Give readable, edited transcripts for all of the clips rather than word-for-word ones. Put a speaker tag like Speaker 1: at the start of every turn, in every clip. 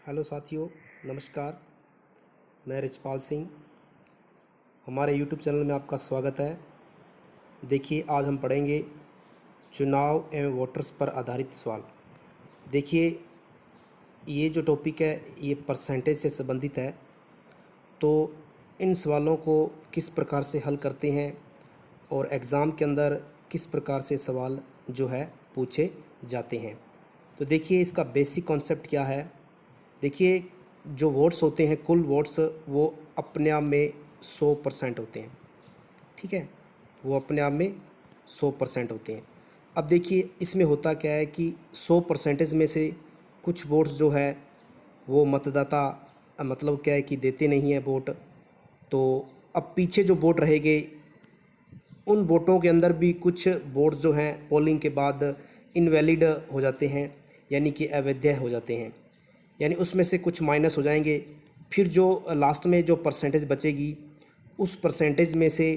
Speaker 1: Hello साथियों, नमस्कार। मैं रिचपाल सिंह। हमारे यूट्यूब चैनल में आपका स्वागत है। देखिए, आज हम पढ़ेंगे चुनाव एवं वोटर्स पर आधारित सवाल। देखिए, ये जो टॉपिक है ये परसेंटेज से संबंधित है। तो इन सवालों को किस प्रकार से हल करते हैं और एग्ज़ाम के अंदर किस प्रकार से सवाल जो है पूछे जाते हैं। तो देखिए, इसका बेसिक कॉन्सेप्ट क्या है। देखिए, जो वोट्स होते हैं, कुल वोट्स वो अपने आप में 100% होते हैं। ठीक है, वो अपने आप में 100% होते हैं। अब देखिए, इसमें होता क्या है कि 100% में से कुछ वोट्स जो है वो मतदाता मतलब क्या है कि देते नहीं हैं वोट। तो अब पीछे जो वोट रहेंगे, उन वोटों के अंदर भी कुछ वोट्स जो हैं पोलिंग के बाद इनवैलिड हो जाते हैं, यानी कि अवैध हो जाते हैं, यानी उसमें से कुछ माइनस हो जाएंगे। फिर जो लास्ट में जो परसेंटेज बचेगी, उस परसेंटेज में से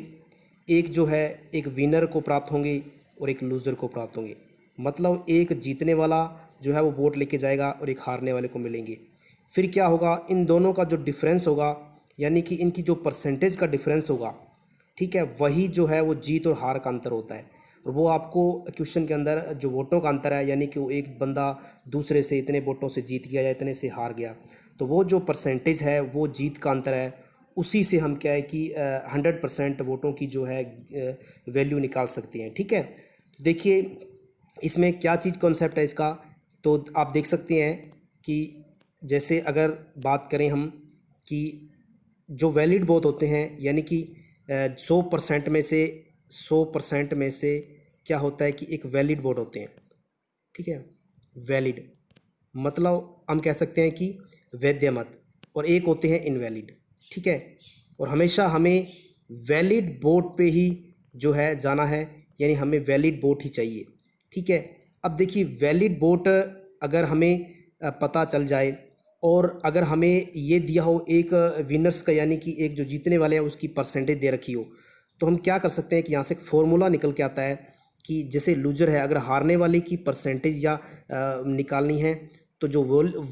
Speaker 1: एक जो है एक विनर को प्राप्त होंगे और एक लूज़र को प्राप्त होंगे। मतलब एक जीतने वाला जो है वो वोट लेके जाएगा और एक हारने वाले को मिलेंगे। फिर क्या होगा, इन दोनों का जो डिफरेंस होगा, यानी कि इनकी जो परसेंटेज का डिफरेंस होगा, ठीक है, वही जो है वो जीत और हार का अंतर होता है। और वो आपको क्वेश्चन के अंदर जो वोटों का अंतर है, यानी कि वो एक बंदा दूसरे से इतने वोटों से जीत गया या इतने से हार गया, तो वो जो परसेंटेज है वो जीत का अंतर है। उसी से हम क्या है कि 100% वोटों की जो है वैल्यू निकाल सकते हैं। ठीक है, तो देखिए इसमें क्या चीज़ कॉन्सेप्ट है इसका। तो आप देख सकते हैं कि जैसे अगर बात करें हम कि जो वैलिड वोट होते हैं, यानी कि 100% में से 100% में से क्या होता है कि एक वैलिड वोट होते हैं। ठीक है, वैलिड मतलब हम कह सकते हैं कि वैध मत, और एक होते हैं इनवैलिड। ठीक है, और हमेशा हमें वैलिड वोट पे ही जो है जाना है, यानी हमें वैलिड वोट ही चाहिए। ठीक है, अब देखिए वैलिड वोट अगर हमें पता चल जाए और अगर हमें ये दिया हो एक विनर्स का, यानी कि एक जो जीतने वाले हैं उसकी परसेंटेज दे रखी हो, तो हम क्या कर सकते हैं कि यहाँ से एक फॉर्मूला निकल के आता है कि जैसे लूजर है, अगर हारने वाले की परसेंटेज या निकालनी है, तो जो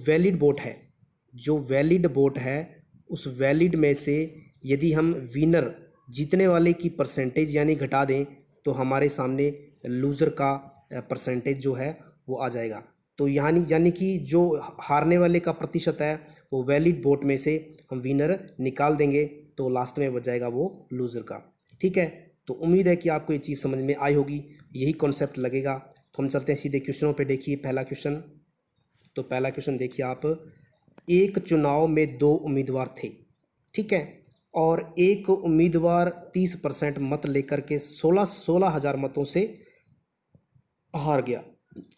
Speaker 1: वैलिड वोट है, जो वैलिड वोट है उस वैलिड में से यदि हम विनर जीतने वाले की परसेंटेज यानी घटा दें, तो हमारे सामने लूज़र का परसेंटेज जो है वो आ जाएगा। तो यानी कि जो हारने वाले का प्रतिशत है वो वैलिड वोट में से हम विनर निकाल देंगे, तो लास्ट में बच जाएगा वो लूज़र का। ठीक है, तो उम्मीद है कि आपको ये चीज़ समझ में आई होगी, यही कॉन्सेप्ट लगेगा। तो हम चलते हैं सीधे क्वेश्चनों पे। देखिए पहला क्वेश्चन, तो पहला क्वेश्चन देखिए आप, एक चुनाव में दो उम्मीदवार थे। ठीक है, और एक उम्मीदवार 30% मत लेकर के 16,000 मतों से हार गया।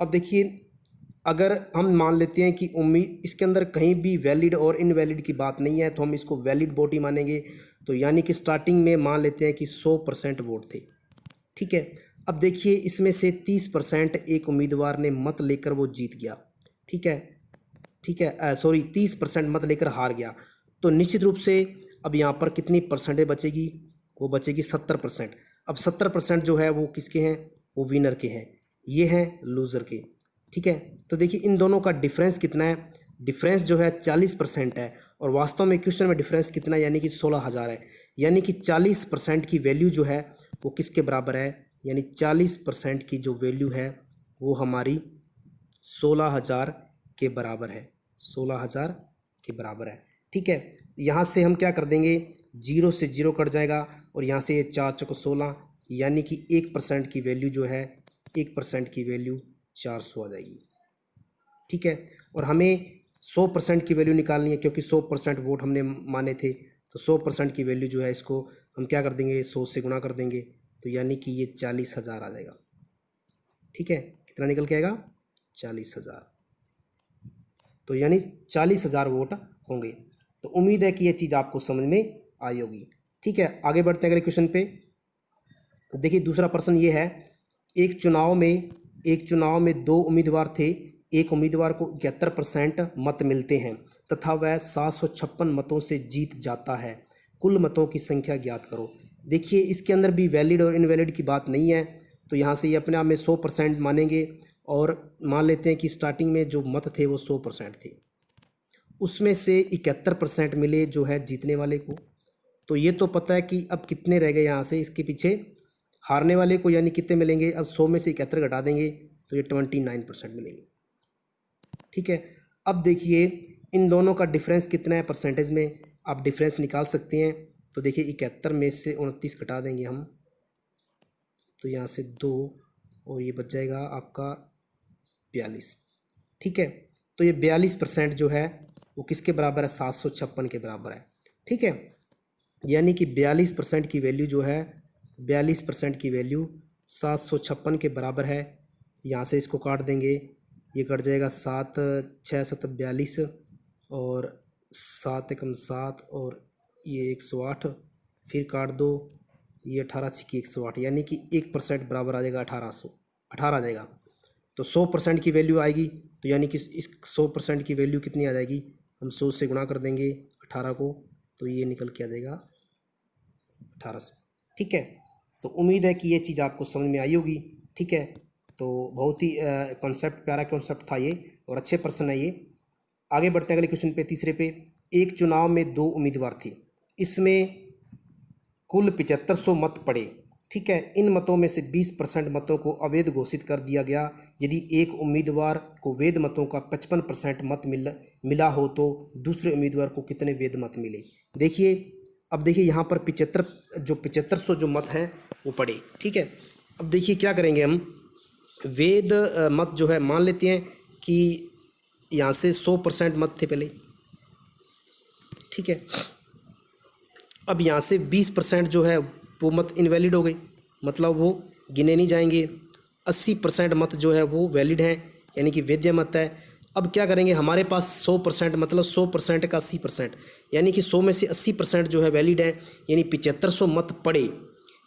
Speaker 1: अब देखिए, अगर हम मान लेते हैं कि उम्मीद इसके अंदर कहीं भी वैलिड और इनवैलिड की बात नहीं है, तो हम इसको वैलिड वोट ही मानेंगे। तो यानी कि स्टार्टिंग में मान लेते हैं कि 100% वोट थे। ठीक है, अब देखिए इसमें से 30% एक उम्मीदवार ने मत लेकर वो जीत गया। ठीक है, ठीक है, सॉरी 30% मत लेकर हार गया। तो निश्चित रूप से अब यहाँ पर कितनी परसेंटेज बचेगी, वो बचेगी 70%। अब 70% जो है वो किसके हैं, वो विनर के हैं, ये हैं लूज़र के। ठीक है, तो देखिए इन दोनों का डिफरेंस कितना है, डिफरेंस जो है 40% है, और वास्तव में क्वेश्चन में डिफरेंस कितना है, यानी कि 16,000 है। यानी कि 40% की वैल्यू जो है वो किसके बराबर है, यानी 40% की जो वैल्यू है वो हमारी 16,000 के बराबर है, 16,000 के बराबर है। ठीक है, यहाँ से हम क्या कर देंगे, जीरो से जीरो कट जाएगा, और यहाँ से ये 4 चौको 16, यानी कि 1% की वैल्यू जो है, 1% की वैल्यू 400 आ जाएगी। ठीक है, और हमें 100% की वैल्यू निकालनी है, क्योंकि 100% वोट हमने माने थे। तो 100% की वैल्यू जो है इसको हम क्या कर देंगे, 100 से गुणा कर देंगे, तो यानी कि ये 40,000 आ जाएगा। ठीक है, कितना निकल के आएगा, 40,000। तो यानी 40,000 वोट होंगे। तो उम्मीद है कि ये चीज़ आपको समझ में आई होगी। ठीक है, आगे बढ़ते हैं अगले क्वेश्चन पे। देखिए दूसरा प्रश्न ये है, एक चुनाव में दो उम्मीदवार थे। एक उम्मीदवार को 71% मत मिलते हैं तथा वह 756 मतों से जीत जाता है। कुल मतों की संख्या ज्ञात करो। देखिए इसके अंदर भी वैलिड और इनवैलिड की बात नहीं है, तो यहाँ से ये अपने आप में 100% मानेंगे, और मान लेते हैं कि स्टार्टिंग में जो मत थे वो 100% थे। उसमें से 71% मिले जो है जीतने वाले को। तो ये तो पता है कि अब कितने रह गए यहाँ से, इसके पीछे हारने वाले को यानी कितने मिलेंगे। अब 100 में से 71 घटा देंगे तो ये 29% मिलेंगे। ठीक है, अब देखिए इन दोनों का डिफरेंस कितना है परसेंटेज में, आप डिफरेंस निकाल सकते हैं। तो देखिए 71 में से 29 घटा देंगे हम, तो यहाँ से 2 और ये बच जाएगा आपका 42। ठीक है, तो ये 42% जो है वो किसके बराबर है, 756 के बराबर है। ठीक है, यानी कि 42% की वैल्यू जो है, 42% की वैल्यू 756 के बराबर है। यहाँ से इसको काट देंगे, ये कट जाएगा 7 6 7 42 और 7 एकम 7 और ये 108, फिर काट दो, ये 18 छिकी 108, यानी कि 1% बराबर आ जाएगा 18 आ जाएगा। तो 100% की वैल्यू आएगी, तो यानी कि इस 100% की वैल्यू कितनी आ जाएगी, हम 100 से गुणा कर देंगे 18 को, तो ये निकल के आ जाएगा 1800। ठीक है, तो उम्मीद है कि ये चीज़ आपको समझ में आई होगी। ठीक है, तो बहुत ही कॉन्सेप्ट, प्यारा कॉन्सेप्ट था ये और अच्छे प्रश्न है ये। आगे बढ़ते हैं अगले क्वेश्चन पे, तीसरे पे। एक चुनाव में 2 उम्मीदवार थे, इसमें कुल 7500 मत पड़े। ठीक है, इन मतों में से 20% मतों को अवैध घोषित कर दिया गया। यदि एक उम्मीदवार को वैध मतों का 55% मत मिला हो तो दूसरे उम्मीदवार को कितने वैध मत मिले। देखिए, अब देखिए यहाँ पर 7500 जो मत हैं वो पड़े। ठीक है, अब देखिए क्या करेंगे हम, वैध मत जो है मान लेते हैं कि यहाँ से 100% मत थे पहले। ठीक है, अब यहाँ से 20% जो है वो मत इनवैलिड हो गई, मतलब वो गिने नहीं जाएंगे। 80% मत जो है वो वैलिड हैं, यानी कि वैध मत है। अब क्या करेंगे, हमारे पास 100% मतलब 100% का 80%, यानी कि 100 में से 80% जो है वैलिड है, यानी 7500 मत पड़े।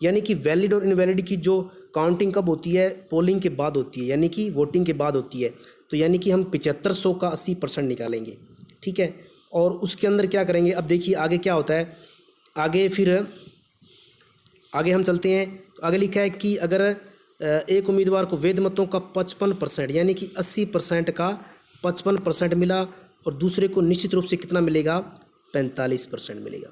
Speaker 1: यानी कि वैलिड और इनवैलिड की जो काउंटिंग कब होती है, पोलिंग के बाद होती है, यानी कि वोटिंग के बाद होती है। तो यानी कि हम 7500 का 80% निकालेंगे। ठीक है, और उसके अंदर क्या करेंगे, अब देखिए आगे क्या होता है। आगे फिर आगे हम चलते हैं, तो आगे लिखा है कि अगर एक उम्मीदवार को वैध मतों का 55% यानी कि 80% का 55% मिला और दूसरे को निश्चित रूप से कितना मिलेगा, 45% मिलेगा।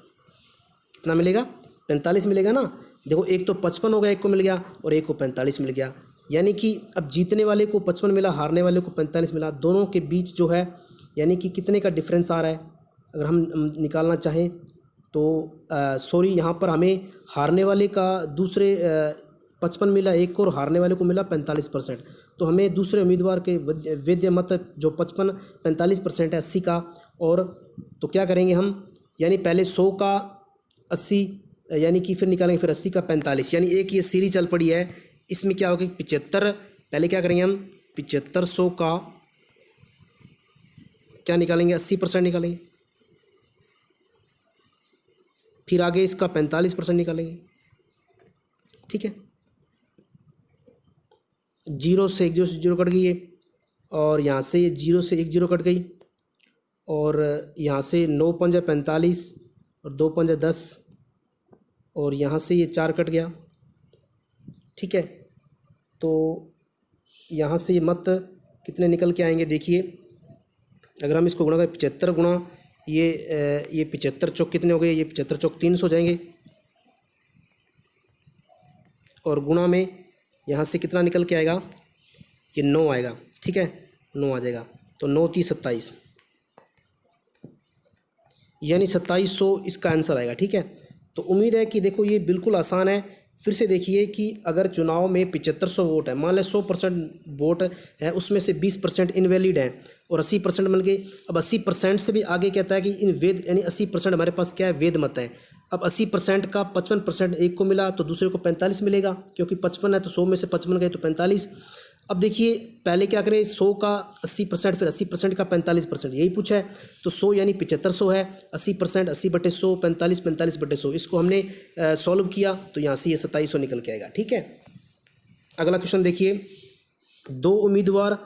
Speaker 1: कितना मिलेगा, 45 मिलेगा ना। देखो एक तो 55 हो गया, एक को मिल गया, और एक को 45 मिल गया। यानी कि अब जीतने वाले को 55 मिला, हारने वाले को 45 मिला। दोनों के बीच जो है यानी कि कितने का डिफरेंस आ रहा है, अगर हम निकालना चाहें तो सॉरी, यहाँ पर हमें हारने वाले का दूसरे 55 मिला एक को, और हारने वाले को मिला 45%। तो हमें दूसरे उम्मीदवार के वैध मत जो 45% है 80 का, और तो क्या करेंगे हम, यानी पहले 100 का 80, यानी कि फिर निकालेंगे फिर 80 का 45, यानी एक ये सीरीज चल पड़ी है। इसमें क्या होगा, 75, पहले क्या करेंगे हम 7500 का क्या निकालेंगे, 80% निकालेंगे, फिर आगे इसका 45% निकालेंगे। ठीक है, 0 से 1 0 कट गई है, और यहाँ से ये 0 से 1 0 कट गई, और यहाँ से 9 पंजा 45 और 2 पंजा 10, और यहाँ से ये 4 कट गया। ठीक है, तो यहाँ से ये मत कितने निकल के आएंगे, देखिए अगर हम इसको गुणा करें 75 गुणा ये 75 चौक कितने हो गए, ये 75 चौक 300 हो जाएंगे, और गुणा में यहाँ से कितना निकल के आएगा, ये 9 आएगा। ठीक है, 9 आ जाएगा, तो 9 30 27, यानी 2700 इसका आंसर आएगा। ठीक है, तो उम्मीद है कि देखो ये बिल्कुल आसान है। फिर से देखिए कि अगर चुनाव में 7500 वोट है, मान लें 100% वोट है, उसमें से 20% इनवैलिड है और 80% मिल गए। अब 80% से भी आगे कहता है कि इन वैध, यानी 80% हमारे पास क्या है, वैध मत है। अब 80% का 55% एक को मिला तो दूसरे को 45 मिलेगा, क्योंकि 55 है तो 100 में से 55 गए तो 45। अब देखिए पहले क्या करें, 100 का 80%, फिर 80% का 45%, यही पूछा है। तो 100 यानी 7500 है, 80% 80/100, 45 45/100, इसको हमने सॉल्व किया तो यहाँ से ये 2700 निकल के आएगा। ठीक है, अगला क्वेश्चन देखिए, दो उम्मीदवारों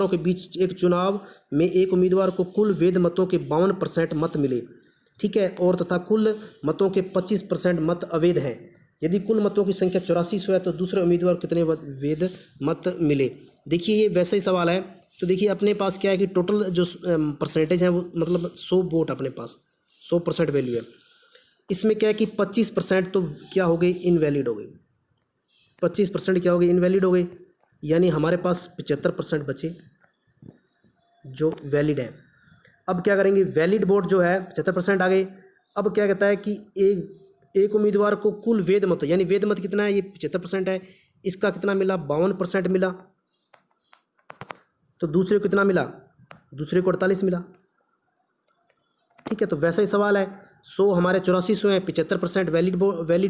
Speaker 1: के बीच एक चुनाव में एक उम्मीदवार को कुल वैध मतों के 52% मत मिले। ठीक है, और तथा कुल मतों के 25% मत अवैध हैं। यदि कुल मतों की संख्या 8400 है तो दूसरे उम्मीदवार को कितने वैध मत मिले। देखिए ये वैसा ही सवाल है, तो देखिए अपने पास क्या है कि टोटल जो परसेंटेज है वो मतलब 100 वोट अपने पास 100% वैल्यू है। इसमें क्या है कि 25% तो क्या हो गई, इनवैलिड हो गई। 25% क्या हो गई, इनवैलिड हो गई। यानी हमारे पास 75% बचे जो वैलिड है। अब क्या करेंगे, वैलिड वोट जो है 75% आ गए। अब क्या कहता है कि एक उम्मीदवार को कुल वेद मत, यानी वेद मत कितना है, ये 75% है, इसका कितना मिला, 52% मिला। तो दूसरे को कितना मिला, दूसरे को 48 मिला। ठीक है, तो वैसा ही सवाल है, 100 हमारे 8400 हैं, 75% वैलिड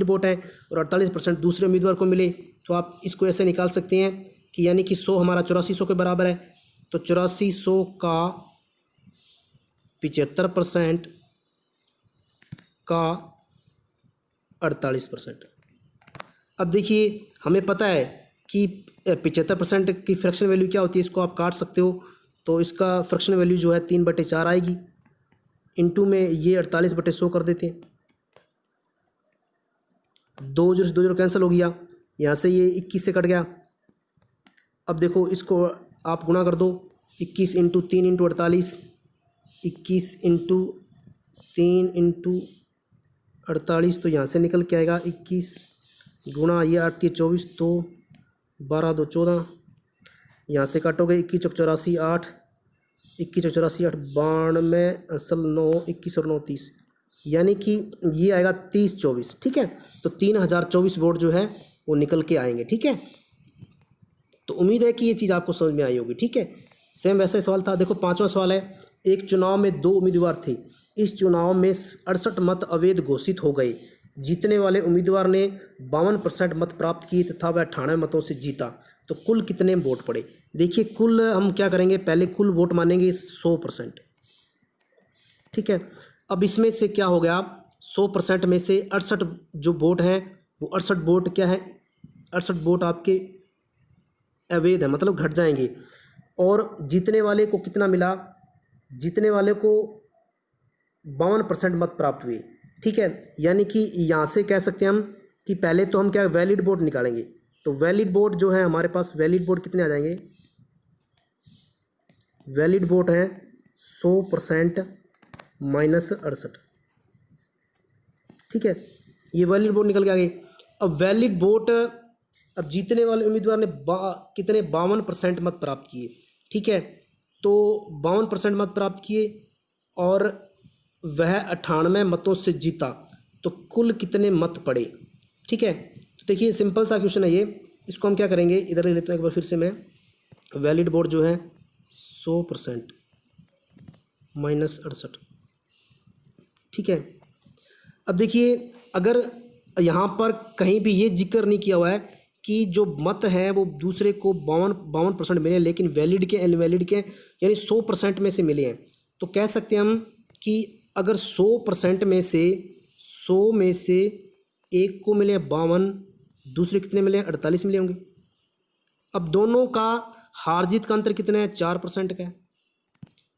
Speaker 1: वोट है और 48% दूसरे उम्मीदवार को मिले। तो आप इसको ऐसे निकाल सकते हैं कि यानी कि 100 हमारा 8400 के बराबर है, तो 8400 का 75% का 48%। अब देखिए हमें पता है कि 75% की फ्रैक्शन वैल्यू क्या होती है, इसको आप काट सकते हो। तो इसका फ्रैक्शन वैल्यू जो है 3/4 आएगी, इनटू में ये 48/100 कर देते हैं। 2 0 कैंसिल हो गया, यहाँ से ये 21 से कट गया। अब देखो इसको आप गुणा कर दो, 21 × 3 × 48, 21 × 3 × 48, तो यहाँ से निकल के आएगा 21 गुणा ये 8 × 24, तो 12 2 14, यहाँ से काटोगे 21 × 84 8, 21 × 84 8 92 असल 9, 21 और 9 30, यानी कि ये आएगा 30 24। ठीक है, तो 3024 वोट जो है वो निकल के आएंगे। ठीक है, तो उम्मीद है कि ये चीज़ आपको समझ में आई होगी। ठीक है, सेम वैसा ही सवाल था। देखो 5वां सवाल है, एक चुनाव में 2 उम्मीदवार थे, इस चुनाव में 68 मत अवैध घोषित हो गए। जीतने वाले उम्मीदवार ने 52% मत प्राप्त किए तथा वह 98 मतों से जीता, तो कुल कितने वोट पड़े। देखिए कुल हम क्या करेंगे, पहले कुल वोट मानेंगे 100%। ठीक है, अब इसमें से क्या हो गया, 100% में से 68 जो वोट हैं वो 68 वोट क्या है, 68 वोट आपके अवैध है, मतलब घट जाएंगे। और जीतने वाले को कितना मिला, जीतने वाले को 52% मत प्राप्त हुए। ठीक है, यानी कि यहाँ से कह सकते हैं हम कि पहले तो हम क्या वैलिड वोट निकालेंगे। तो वैलिड वोट जो है हमारे पास, वैलिड वोट कितने आ जाएंगे, वैलिड वोट है 100% माइनस 68। ठीक है, ये वैलिड वोट निकल के आ गए। अब वैलिड वोट, अब जीतने वाले उम्मीदवार ने कितने 52% मत प्राप्त किए। ठीक है, तो 52% मत प्राप्त किए और वह 98 मतों से जीता, तो कुल कितने मत पड़े। ठीक है, तो देखिए सिंपल सा क्वेश्चन है ये, इसको हम क्या करेंगे, इधर ले लेते हैं एक बार फिर से मैं। वैलिड वोट जो है 100% माइनस 68। ठीक है, अब देखिए अगर यहाँ पर कहीं भी ये जिक्र नहीं किया हुआ है कि जो मत है वो दूसरे को 52% मिले, लेकिन वैलिड के इनवैलिड के यानी 100% में से मिले हैं, तो कह सकते हैं हम कि अगर 100% में से 100 में से एक को मिले 52, दूसरे कितने मिले 48 मिले होंगे। अब दोनों का हार जीत का अंतर कितना है, 4% का है,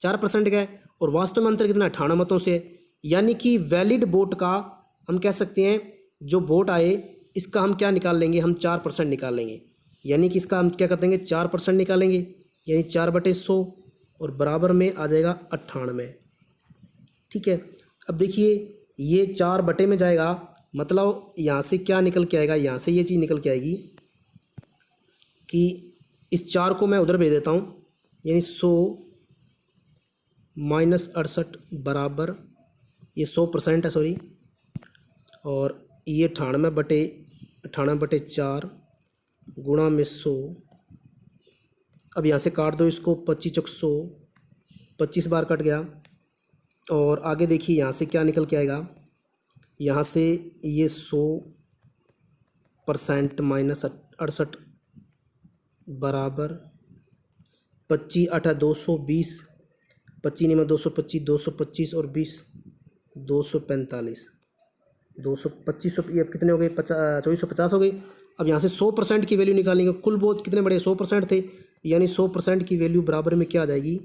Speaker 1: 4% का है, और वास्तव में अंतर कितना है, 98 मतों से। यानी कि वैलिड वोट का हम कह सकते हैं जो वोट आए इसका हम क्या निकाल लेंगे, हम 4% निकाल लेंगे। यानी कि इसका हम क्या कर देंगे, 4% निकालेंगे, यानी 4/100 और बराबर में आ जाएगा 98। ठीक है, अब देखिए ये 4 में जाएगा, मतलब यहाँ से क्या निकल के आएगा, यहाँ से ये चीज़ निकल के आएगी कि इस 4 को मैं उधर भेज देता हूँ, यानी 100 माइनस 68 बराबर, ये 100% है सॉरी, और ये 98/4 गुणा में 100। अब यहाँ से काट दो इसको, 25 × 100, 25 बार कट गया। और आगे देखिए यहाँ से क्या निकल के आएगा, यहाँ से ये 100% माइनस 68 बराबर 25 8 220, 25 में 225, 225 और 20 245, 225 ये कितने हो गए, 2450 हो गई। अब यहाँ से 100% की वैल्यू निकालेंगे, कुल वोट कितने बड़े 100% थे, यानी 100% की वैल्यू बराबर में क्या आ जाएगी,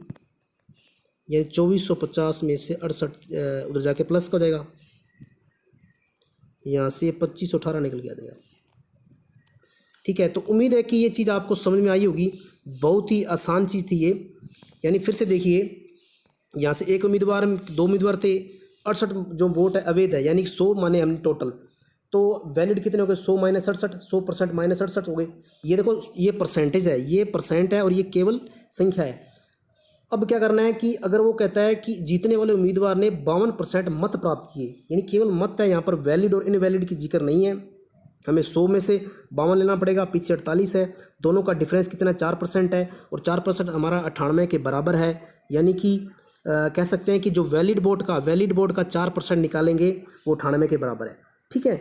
Speaker 1: यानी 2450 में से 68 उधर जाके प्लस का हो जाएगा, यहाँ से 2518 निकल के आ जाएगा। ठीक है, तो उम्मीद है कि ये चीज़ आपको समझ में आई होगी। बहुत ही आसान चीज़ थी ये। यानी फिर से देखिए, यहाँ से एक उम्मीदवार, 2 उम्मीदवार थे, 68 जो वोट है अवैध है, यानी 100 माने हमने टोटल, तो वैलिड कितने हो गए? 100 माइनस 68, 100% माइनस 68 हो गए। ये देखो, ये परसेंटेज है, ये परसेंट है और ये केवल संख्या है। अब क्या करना है कि अगर वो कहता है कि जीतने वाले उम्मीदवार ने 52% मत प्राप्त किए, यानी केवल मत है, यहाँ पर वैलिड और इनवैलिड की जिक्र नहीं है। हमें 100 में से 52 लेना पड़ेगा, पीछे 48 है, दोनों का डिफरेंस कितना है? 4% है, और 4% हमारा 98 के बराबर है। यानी कि कह सकते हैं कि जो वैलिड वोट का 4% निकालेंगे वो 98 के बराबर है। ठीक है,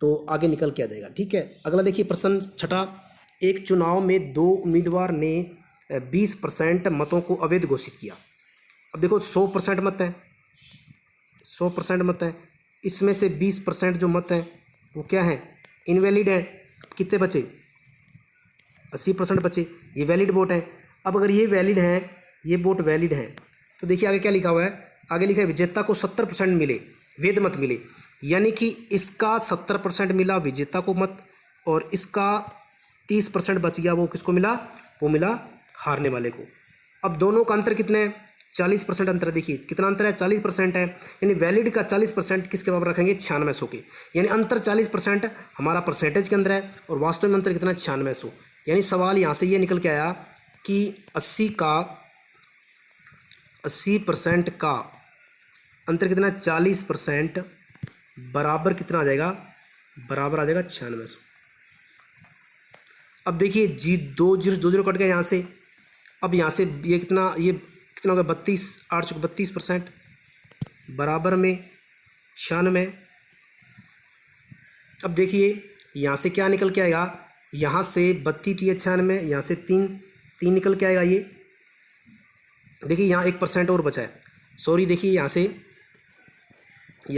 Speaker 1: तो आगे निकल के आ जाएगा। ठीक है, अगला देखिए प्रश्न छठा। एक चुनाव में 2 उम्मीदवार ने 20% मतों को अवैध घोषित किया। अब देखो 100% मत है, 100% मत है, इसमें से 20% जो मत हैं वो क्या है? इनवैलिड है। कितने बचे? 80% बचे, ये वैलिड वोट है। अब अगर ये वैलिड है, ये वोट वैलिड है, तो देखिए आगे क्या लिखा हुआ है? आगे लिखा है विजेता को 70% मिले, वैध मत मिले, यानी कि इसका 70% मिला विजेता को मत, और इसका 30% बच गया, वो किसको मिला? वो मिला हारने वाले को। अब दोनों का अंतर कितना है? 40% अंतर है। देखिए कितना अंतर है? 40% है, यानी वैलिड का 40% किसके बराबर रखेंगे? 9600 के। यानी अंतर 40% हमारा परसेंटेज के अंदर है, और वास्तव में अंतर कितना है? 9600। यानी सवाल यहाँ से ये निकल के आया कि 80% का अंतर कितना है? 40% बराबर कितना आ जाएगा? बराबर आ जाएगा 9600। अब देखिए जी, 2 जीरो कट गया यहाँ से। अब यहाँ से ये कितना हो गया? 32, 8 चौक 32% बराबर में 96। अब देखिए यहाँ से क्या निकल के आएगा? यहाँ से 32 थी 96, यहाँ से 3 निकल के आएगा। ये देखिए यहाँ 1% और बचा है। सॉरी, देखिए यहाँ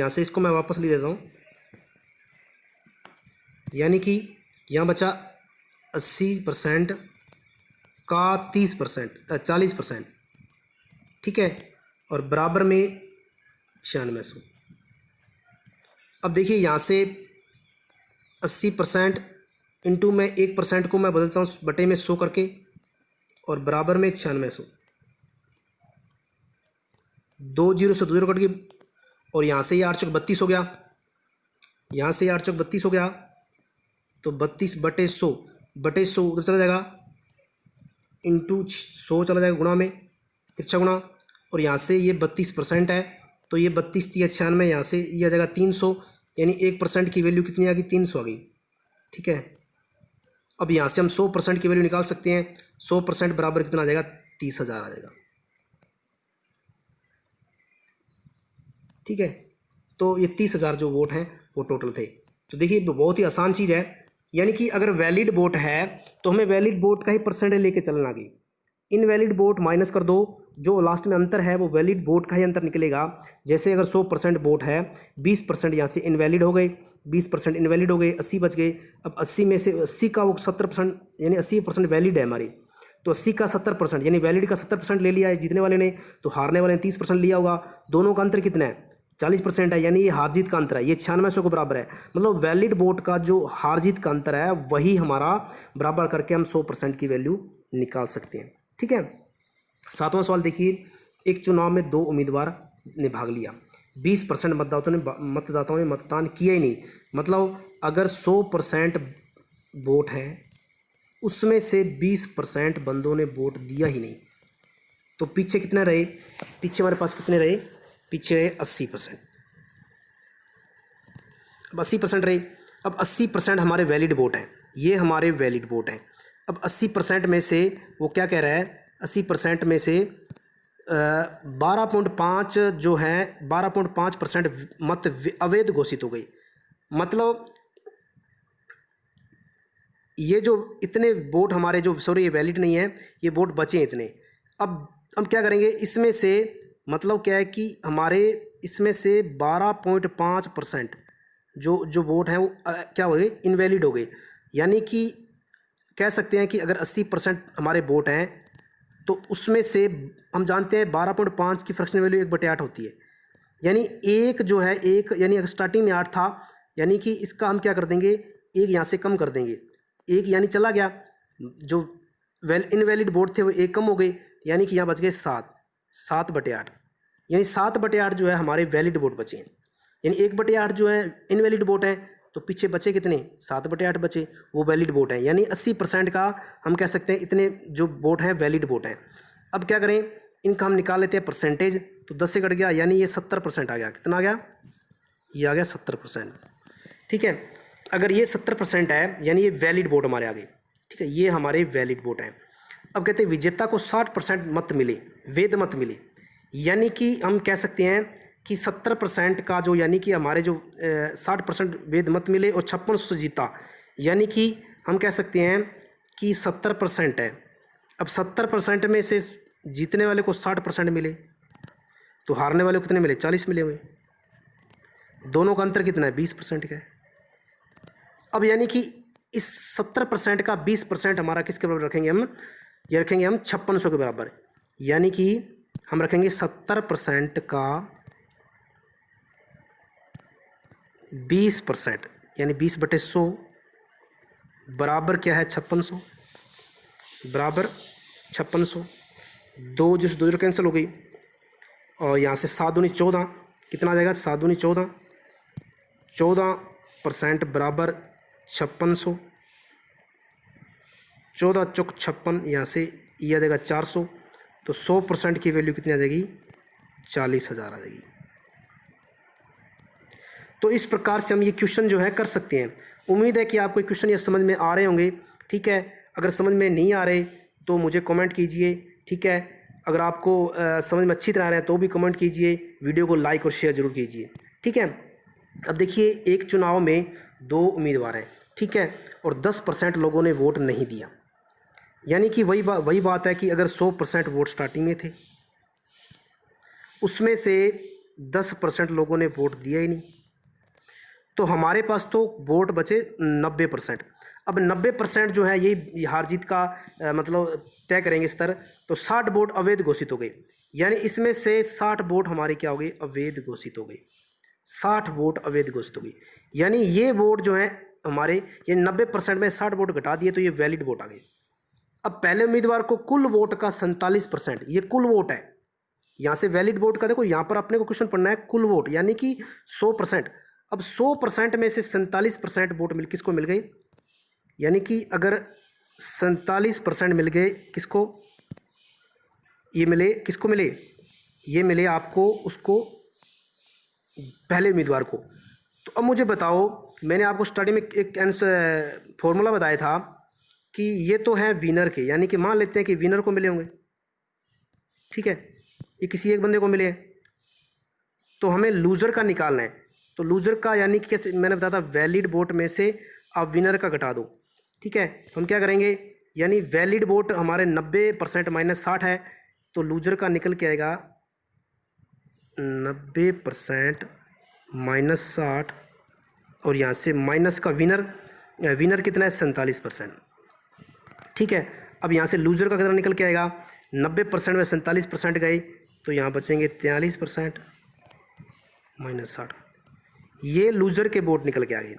Speaker 1: से इसको मैं वापस ले देता हूँ, यानी कि यहाँ बचा 80% का 40%, ठीक है, और बराबर में 9600। अब देखिए यहाँ से 80% इंटू में 1% को मैं बदलता हूँ बटे में 100 करके, और बराबर में 9600। 2 जीरो से 2 जीरो कट गई, और यहाँ से ये 8 चौक 32 हो गया, यहाँ से 8 चौक 32 हो गया, तो 32 बटे 100 उधर चला जाएगा, इंटू 100 चला जाएगा, गुणा में तिरछा गुणा, और यहाँ से ये 32% है, तो ये 32 थी 96, यहाँ से ये आ जाएगा 300, यानी 1% की वैल्यू कितनी आ गई? 300 आ गई। ठीक है, अब यहाँ से हम 100% की वैल्यू निकाल सकते हैं। 100% बराबर कितना आ जाएगा? 30,000 आ जाएगा। ठीक है, तो ये 30,000 जो वोट हैं वो टोटल थे। तो देखिए बहुत ही आसान चीज़ है, यानी कि अगर वैलिड वोट है तो हमें वैलिड वोट का ही परसेंटेज लेके चलना आगे। इनवैलिड वोट माइनस कर दो, जो लास्ट में अंतर है वो वैलिड वोट का ही अंतर निकलेगा। जैसे अगर 100% वोट है, 20% यहाँ से इनवैलिड हो गए, 20% इनवैलिड हो गए, 80 बच गए। अब 80 में से 80 का वो 70%, यानी 80% वैलिड है हमारी, तो 80 का 70%, यानी वैलिड का 70% ले लिया है जीतने वाले ने, तो हारने वाले ने 30% लिया होगा। दोनों का अंतर कितना है? 40% है, यानी ये हार जीत का अंतर है, ये 9600 को बराबर है। मतलब वैलिड वोट का जो हार जीत का अंतर है वही हमारा बराबर करके हम 100% की वैल्यू निकाल सकते हैं। ठीक है, 7वां सवाल देखिए। एक चुनाव में 2 उम्मीदवार ने भाग लिया, 20% मतदाताओं ने मतदान किया ही नहीं। मतलब अगर 100% वोट है, उसमें से 20% बंदों ने वोट दिया ही नहीं, तो पीछे कितने रहे? पीछे हमारे पास कितने रहे? पीछे रहे 80%। अब 80% रहे। अब 80% हमारे वैलिड वोट हैं, ये हमारे वैलिड वोट हैं। अब 80% में से वो क्या कह रहा है? 80% में से 12.5 जो है, 12.5% मत अवैध घोषित हो गई। मतलब ये जो इतने वोट हमारे जो, सॉरी ये वैलिड नहीं है, ये वोट बचे हैं इतने। अब हम क्या करेंगे? इसमें से मतलब क्या है कि हमारे इसमें से 12.5% जो वोट हैं वो क्या हो गए? इनवैलिड हो गए। यानी कि कह सकते हैं कि अगर 80% हमारे वोट हैं तो उसमें से हम जानते हैं 12.5 की फ्रैक्शनल वैल्यू 1/8 होती है। यानी एक जो है, एक यानी अगर स्टार्टिंग में 8 था, यानी कि इसका हम क्या कर देंगे? एक यहाँ से कम कर देंगे, एक यानी चला गया, जो इनवैलिड वोट थे वो एक कम हो गए, यानी कि यहाँ बच गए 7/8, यानी 7/8 जो है हमारे वैलिड वोट बचे हैं। यानी 1/8 जो है इनवैलिड वोट है, तो पीछे बचे कितने, 7/8 बचे, वो वैलिड वोट है। यानी 80% का हम कह सकते हैं इतने जो वोट हैं वैलिड वोट हैं। अब क्या करें, इनका हम निकाल लेते हैं परसेंटेज, तो 10 से कट गया, यानी ये 70% आ गया। कितना आ गया, ये आ गया 70%। ठीक है, अगर ये 70% है यानी ये वैलिड वोट हमारे आ गए। ठीक है, ये हमारे वैलिड वोट हैं। अब कहते हैं विजेता को 60% मत मिले, वैध मत मिले, यानी कि हम कह सकते हैं कि 70% का जो, यानी कि हमारे जो 60% वैध मत मिले और 5600 से जीता, यानी कि हम कह सकते हैं कि 70% है। अब 70% में से जीतने वाले को 60% मिले, तो हारने वाले को कितने मिले, 40 मिले हुए। दोनों का अंतर कितना है, 20% का है। अब यानी कि इस 70% का 20% हमारा किसके बराबर रखेंगे हम, ये रखेंगे हम 5600 के बराबर। यानी कि हम रखेंगे 70% का 20%, यानी 20/100 बराबर क्या है, 5600, बराबर 5600। दो जो दो कैंसिल हो गई, और यहाँ से 7 दूनी 14, कितना आ जाएगा, 7 दूनी 14, 14% बराबर 5600, 14 चौक 56, यहाँ से ये आ जाएगा 400, तो 100% की वैल्यू कितनी आ जाएगी, 40,000 आ जाएगी। तो इस प्रकार से हम ये क्वेश्चन जो है कर सकते हैं। उम्मीद है कि आपको ये क्वेश्चन ये समझ में आ रहे होंगे। ठीक है, अगर समझ में नहीं आ रहे तो मुझे कमेंट कीजिए। ठीक है, अगर आपको समझ में अच्छी तरह आ रहा है तो भी कमेंट कीजिए, वीडियो को लाइक और शेयर जरूर कीजिए। ठीक है, अब देखिए एक चुनाव में 2 उम्मीदवार हैं। ठीक है, और 10% लोगों ने वोट नहीं दिया, यानी कि वही बात है कि अगर 100% वोट स्टार्टिंग में थे, उसमें से 10% लोगों ने वोट दिया ही नहीं, तो हमारे पास तो वोट बचे 90%। अब 90% जो है ये हार जीत का मतलब तय करेंगे स्तर। तो 60 वोट अवैध घोषित हो गए, यानी इसमें से 60 वोट हमारे क्या हो गए, अवैध घोषित हो गए। 60 वोट अवैध घोषित हो गई, यानी ये वोट जो है हमारे, ये 90% में 60 वोट घटा दिए तो ये वैलिड वोट आ गए। अब पहले उम्मीदवार को कुल वोट का 47%, ये कुल वोट है। यहाँ से वैलिड वोट का देखो, यहाँ पर अपने को क्वेश्चन पढ़ना है कुल वोट, यानी कि 100%। अब 100% में से 47% वोट किसको मिल गए, यानी कि अगर 47% मिल गए किसको, ये मिले, किसको मिले, ये मिले आपको उसको पहले उम्मीदवार को। तो अब मुझे बताओ, मैंने आपको स्टार्टिंग में एक फॉर्मूला बताया था कि ये तो है विनर के, यानी कि मान लेते हैं कि विनर को मिले होंगे। ठीक है, ये किसी एक बंदे को मिले हैं, तो हमें लूज़र का निकालना है। तो लूज़र का यानी कि कैसे, मैंने बताया था वैलिड वोट में से आप विनर का घटा दो। ठीक है, हम क्या करेंगे, यानी वैलिड वोट हमारे 90% माइनस 60 है, तो लूज़र का निकल के आएगा 90% माइनस 60, और यहाँ से माइनस का विनर कितना है, 47%। ठीक है, अब यहाँ से लूज़र का कितना निकल के आएगा, 90% में 47% गए, तो यहाँ बचेंगे 43% माइनस 60, ये लूज़र के वोट निकल के आ गए।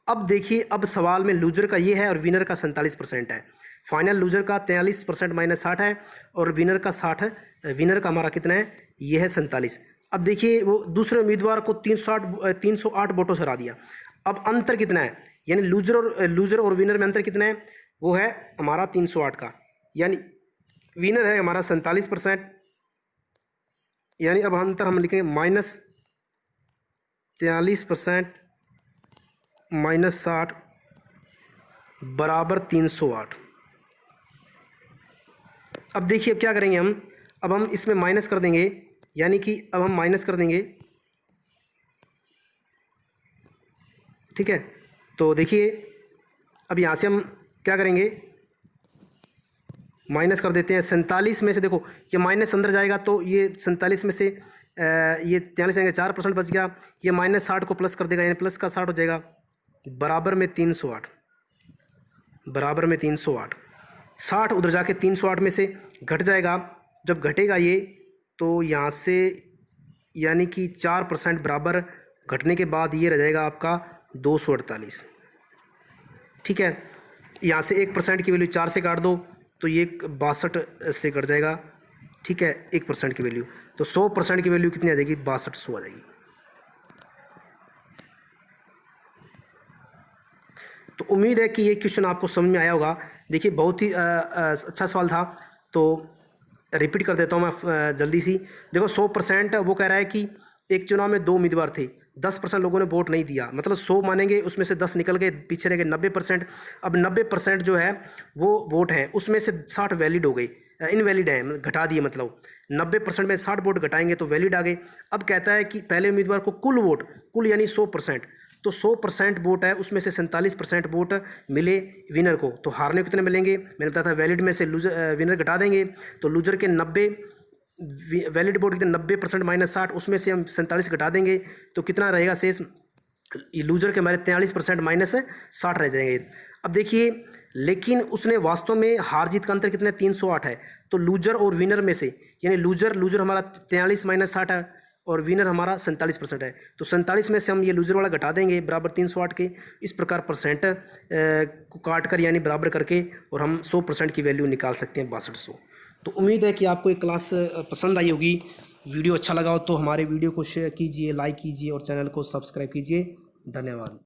Speaker 1: अब देखिए, अब सवाल में लूज़र का ये है और विनर का 47% है। फाइनल लूज़र का 43% माइनस 60 है, और विनर का 60 है। विनर का हमारा कितना है, ये है 47। अब देखिए वो दूसरे उम्मीदवार को 308 वोटों से हरा दिया। अब अंतर कितना है, यानी लूज़र और विनर में अंतर कितना है, वो है हमारा 308 का, यानी विनर है हमारा 47%, यानी अब अंतर हम लिखेंगे माइनस 43% माइनस 60 बराबर 308। अब देखिए अब क्या करेंगे हम, अब हम इसमें माइनस कर देंगे, यानी कि अब हम माइनस कर देंगे। ठीक है, तो देखिए अब यहाँ से हम क्या करेंगे, माइनस कर देते हैं 47 में से। देखो ये माइनस अंदर जाएगा, तो ये 47 में से ये 43 आएंगे, 4% बच गया। ये माइनस 60 को प्लस कर देगा, यानी प्लस का 60 हो जाएगा, बराबर में 308, बराबर में 308। 60 उधर जाके 308 में से घट जाएगा, जब घटेगा ये, तो यहाँ से यानी कि 4% बराबर घटने के बाद ये रह जाएगा आपका 248। ठीक है, यहाँ से 1% की वैल्यू 4 से काट दो तो ये 62 से कट जाएगा, ठीक है, 1% की वैल्यू। तो 100% की वैल्यू कितनी आ जाएगी, 6200 आ जाएगी। तो उम्मीद है कि ये क्वेश्चन आपको समझ में आया होगा। देखिए बहुत ही अच्छा सवाल था, तो रिपीट कर देता हूँ मैं जल्दी सी। देखो 100% वो कह रहा है कि एक चुनाव में 2 उम्मीदवार थे, 10% लोगों ने वोट नहीं दिया, मतलब 100 मानेंगे, उसमें से 10 निकल गए, पीछे रह गए 90%। अब 90% जो है वो वोट हैं, उसमें से 60 वैलिड हो गए, इनवैलिड हैं, घटा दिए, मतलब 90% में 60 वोट घटाएंगे तो वैलिड आ गए। अब कहता है कि पहले उम्मीदवार को कुल वोट, कुल यानी 100%, तो 100% वोट है, उसमें से 47% वोट मिले विनर को, तो हारने को कितने मिलेंगे, मैंने बताया था वैलिड में से लूजर विनर घटा देंगे, तो लूजर के 90 वैलिड वोट कितने, 90% माइनस 60, उसमें से हम 47 घटा देंगे तो कितना रहेगा शेष, लूजर के हमारे 43% माइनस 60 रह जाएंगे। अब देखिए, लेकिन उसने वास्तव में हार जीत का अंतर कितना, 308 है, तो लूजर और विनर में से, यानी लूजर हमारा 43 माइनस 60 है और विनर हमारा 47% है, तो 47 में से हम ये लूजर वाला घटा देंगे बराबर 308 के। इस प्रकार परसेंट को काट कर यानी बराबर करके और हम 100% की वैल्यू निकाल सकते हैं 6200। तो उम्मीद है कि आपको ये क्लास पसंद आई होगी। वीडियो अच्छा लगा हो तो हमारे वीडियो को शेयर कीजिए, लाइक कीजिए और चैनल को सब्सक्राइब कीजिए। धन्यवाद।